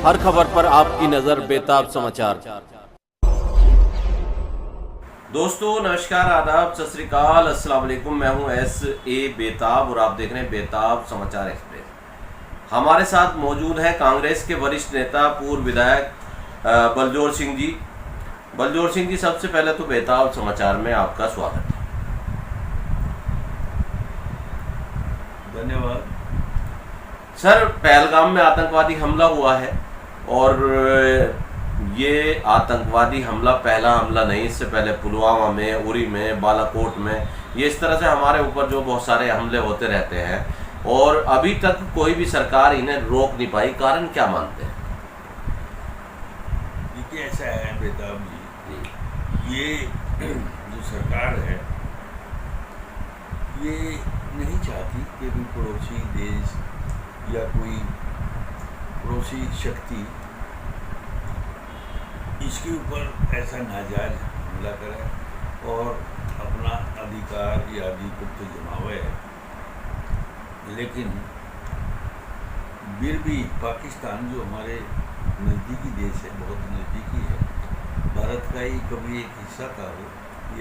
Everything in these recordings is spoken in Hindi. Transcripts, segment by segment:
हर खबर पर आपकी नजर बेताब समाचार। दोस्तों नमस्कार, आदाब, सत श्री अकाल, अस्सलाम वालेकुम। मैं हूं S.A. बेताब और आप देख रहे हैं बेताब समाचार एक्सप्रेस। हमारे साथ मौजूद हैं कांग्रेस के वरिष्ठ नेता पूर्व विधायक बलजोर सिंह जी। बलजोर सिंह जी, सबसे पहले तो बेताब समाचार में आपका स्वागत है। धन्यवाद सर, पहलगाम में आतंकवादी हमला हुआ है और ये आतंकवादी हमला पहला हमला नहीं, इससे पहले पुलवामा में, उरी में, बालाकोट में, ये इस तरह से हमारे ऊपर जो बहुत सारे हमले होते रहते हैं और अभी तक कोई भी सरकार इन्हें रोक नहीं पाई। कारण क्या मानते हैं? देखिए, ऐसा है बेताब जी, ये जो सरकार है ये नहीं चाहती कि भी पड़ोसी देश या कोई पड़ोसी शक्ति इसके ऊपर ऐसा नाजायज हमला करे और अपना अधिकार या आधिपत्य जमावे। लेकिन फिर भी पाकिस्तान जो हमारे नज़दीकी देश है, बहुत नज़दीकी है, भारत का ही कभी एक हिस्सा था वो,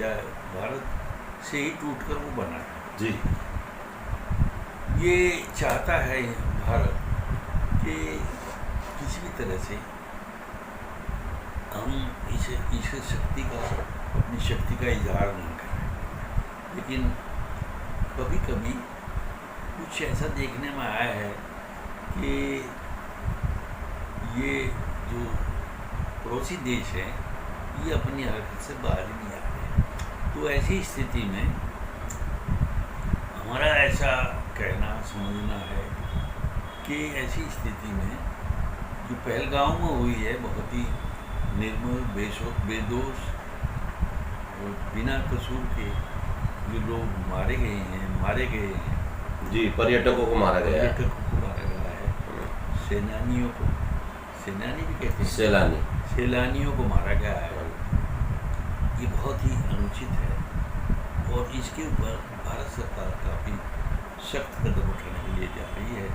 या भारत से ही टूटकर वो बना है जी। ये चाहता है भारत कि किसी भी तरह से हम इस शक्ति का, अपनी शक्ति का इजहार नहीं करें। लेकिन कभी कभी कुछ ऐसा देखने में आया है कि ये जो पड़ोसी देश है ये अपनी हरकत से बाहर ही नहीं आ रहे। तो ऐसी स्थिति में हमारा ऐसा कहना समझना है कि ऐसी स्थिति में जो पहलगाम में हुई है, बहुत ही निर्मल, बेदोष और बिना कसूर के जो लोग मारे गए हैं जी, पर्यटकों को मारा गया है। सेनानियों को, सेनानी भी कहते हैं, सैलानियों को मारा गया है। ये बहुत ही अनुचित है और इसके ऊपर भारत सरकार काफ़ी सख्त कदम उठाने के लिए जा रही है।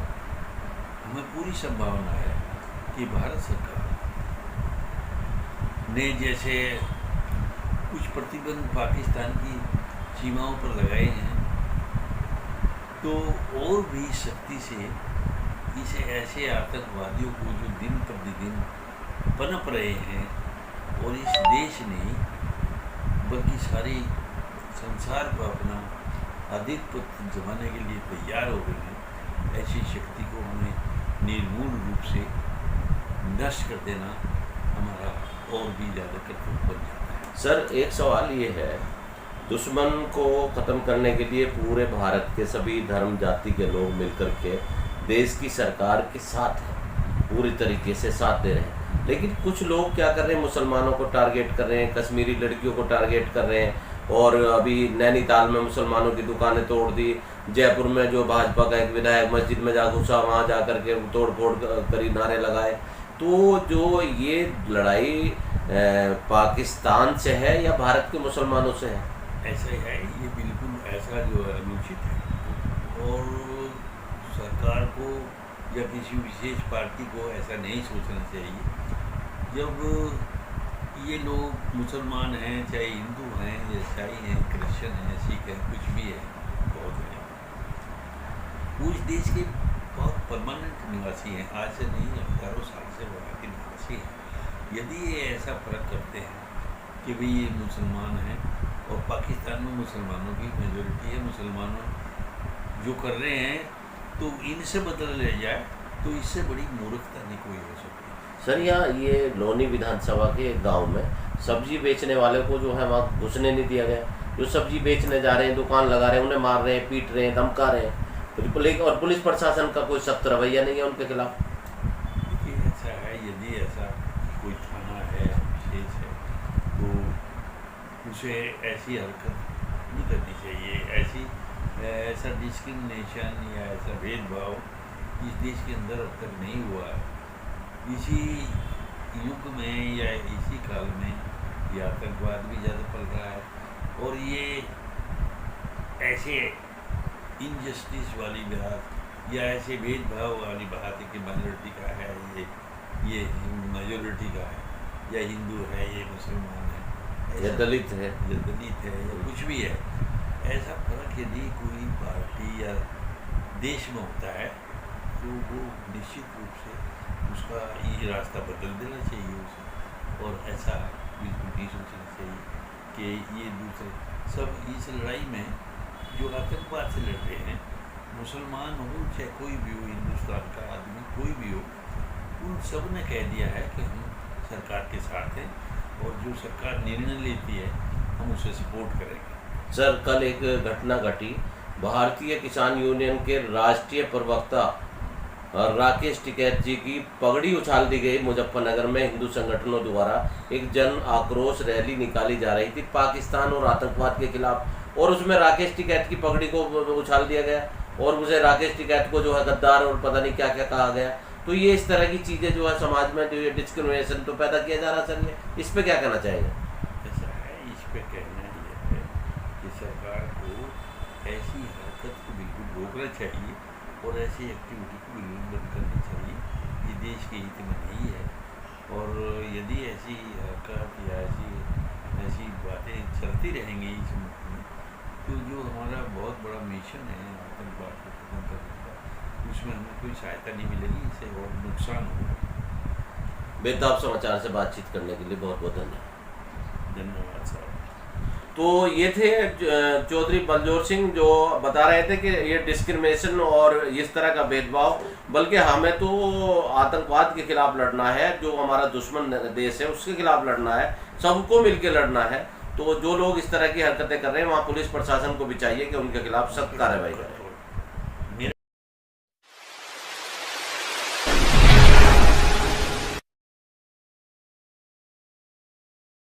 हमें पूरी संभावना है कि भारत सरकार ने जैसे कुछ प्रतिबंध पाकिस्तान की सीमाओं पर लगाए हैं, तो और भी सख्ती से इसे ऐसे आतंकवादियों को जो दिन प्रतिदिन पनप रहे हैं और इस देश ने बल्कि सारी संसार को अपना आधिपत्य जमाने के लिए तैयार हो गए हैं, ऐसी शक्ति को हमें निर्मूल रूप से नष्ट कर देना हमारा और भी ज़्यादा कर्तव्य बन जाता है। सर, एक सवाल ये है, दुश्मन को ख़त्म करने के लिए पूरे भारत के सभी धर्म जाति के लोग मिलकर के देश की सरकार के साथ हैं, पूरी तरीके से साथ दे रहे हैं, लेकिन कुछ लोग क्या कर रहे हैं, मुसलमानों को टारगेट कर रहे हैं, कश्मीरी लड़कियों को टारगेट कर रहे हैं और अभी नैनीताल में मुसलमानों की दुकानें तोड़ दी। जयपुर में जो भाजपा का एक विधायक मस्जिद में जा घुसा, वहाँ जा कर के तोड़ फोड़ करी, नारे लगाए। तो जो ये लड़ाई पाकिस्तान से है या भारत के मुसलमानों से है? ऐसा ही है, ये बिल्कुल ऐसा जो है अनुचित है और सरकार को या किसी विशेष पार्टी को ऐसा नहीं सोचना चाहिए। जब ये लोग मुसलमान हैं, चाहे हिंदू हैं, ईसाई हैं, क्रिश्चियन हैं, सिख हैं, कुछ भी है, बहुत हैं, उस देश के बहुत परमानेंट निवासी हैं, आज से नहीं, हज़ारों साल से वहाँ के निवासी हैं। यदि ये ऐसा फ़र्क करते हैं कि भाई ये मुसलमान हैं और पाकिस्तान में मुसलमानों की मेजॉरिटी है, मुसलमानों जो कर रहे हैं तो इनसे बदल ले जाए, तो इससे बड़ी मूर्खता नहीं कोई हो सकती। सर, यहाँ ये लोनी विधानसभा के गांव में सब्जी बेचने वाले को जो है वहाँ घुसने नहीं दिया गया। जो सब्जी बेचने जा रहे हैं, दुकान लगा रहे हैं, उन्हें मार रहे हैं, पीट रहे हैं, धमका रहे हैं, और पुलिस प्रशासन का कोई सख्त रवैया नहीं है उनके खिलाफ। देखिए, ऐसा है, यदि ऐसा कोई थाना है, विशेष है, तो उसे ऐसी हरकत नहीं करनी चाहिए। ऐसा डिस्क्रिमिनेशन या ऐसा भेदभाव इस देश के अंदर अब तक नहीं हुआ है। इसी युग में या इसी काल में ये आतंकवाद भी ज़्यादा फैल रहा है और ये ऐसे इनजस्टिस वाली बात या ऐसे भेदभाव वाली बात है कि माइनॉरिटी का है, ये ये मेजोरिटी का है, या हिंदू है, ये मुसलमान है, या दलित है, या दलित है, या कुछ भी है, ऐसा फर्क यदि कोई पार्टी या देश में होता है तो वो निश्चित रूप से उसका ये रास्ता बदल देना चाहिए उसे, और ऐसा बिल्कुल नहीं सोचना चाहिए कि ये दूसरे सब इस लड़ाई में जो आतंकवाद से लड़ रहे हैं, मुसलमान हो चाहे कोई भी हो, हिंदुस्तान का आदमी कोई भी हो, उन सब ने कह दिया है कि हम सरकार के साथ हैं और जो सरकार निर्णय लेती है हम उसे सपोर्ट करेंगे। सर कल एक घटना घटी, भारतीय किसान यूनियन के राष्ट्रीय प्रवक्ता राकेश टिकैत जी की पगड़ी उछाल दी गई मुजफ्फरनगर में। हिंदू संगठनों द्वारा एक जन आक्रोश रैली निकाली जा रही थी पाकिस्तान और आतंकवाद के खिलाफ, और उसमें राकेश टिकैत की पगड़ी को उछाल दिया गया और मुझे राकेश टिकैत को जो है गद्दार और पता नहीं क्या क्या कहा गया। तो ये इस तरह की चीज़ें जो है समाज में जो ये डिस्क्रिमिनेशन तो पैदा किया जा रहा है सर, ये इस पे क्या कहना चाहेंगे? ऐसा है, इस पे कहना ये है कि सरकार को ऐसी हरकत को बिल्कुल रोकना चाहिए और ऐसी एक्टिविटी को बिल्कुल बंद करनी चाहिए, ये देश के हित में नहीं है। और यदि ऐसी हरकत या ऐसी बातें चलती रहेंगी इस मुल्क में, तो जो हमारा बहुत बड़ा मिशन है आतंकवाद को खत्म करने का, उसमें हमें कोई सहायता नहीं मिलेगी, इससे और नुकसान होगा। बेताब समाचार से बातचीत करने के लिए बहुत बहुत धन्यवाद। धन्यवाद साहब। तो ये थे चौधरी बलजोर सिंह जो बता रहे थे कि ये डिस्क्रिमिनेशन और इस तरह का भेदभाव, बल्कि हमें तो आतंकवाद के खिलाफ लड़ना है, जो हमारा दुश्मन देश है उसके खिलाफ लड़ना है, सबको मिलकर लड़ना है। तो जो लोग इस तरह की हरकतें कर रहे हैं वहाँ पुलिस प्रशासन को भी चाहिए कि उनके खिलाफ सख्त कार्रवाई करें।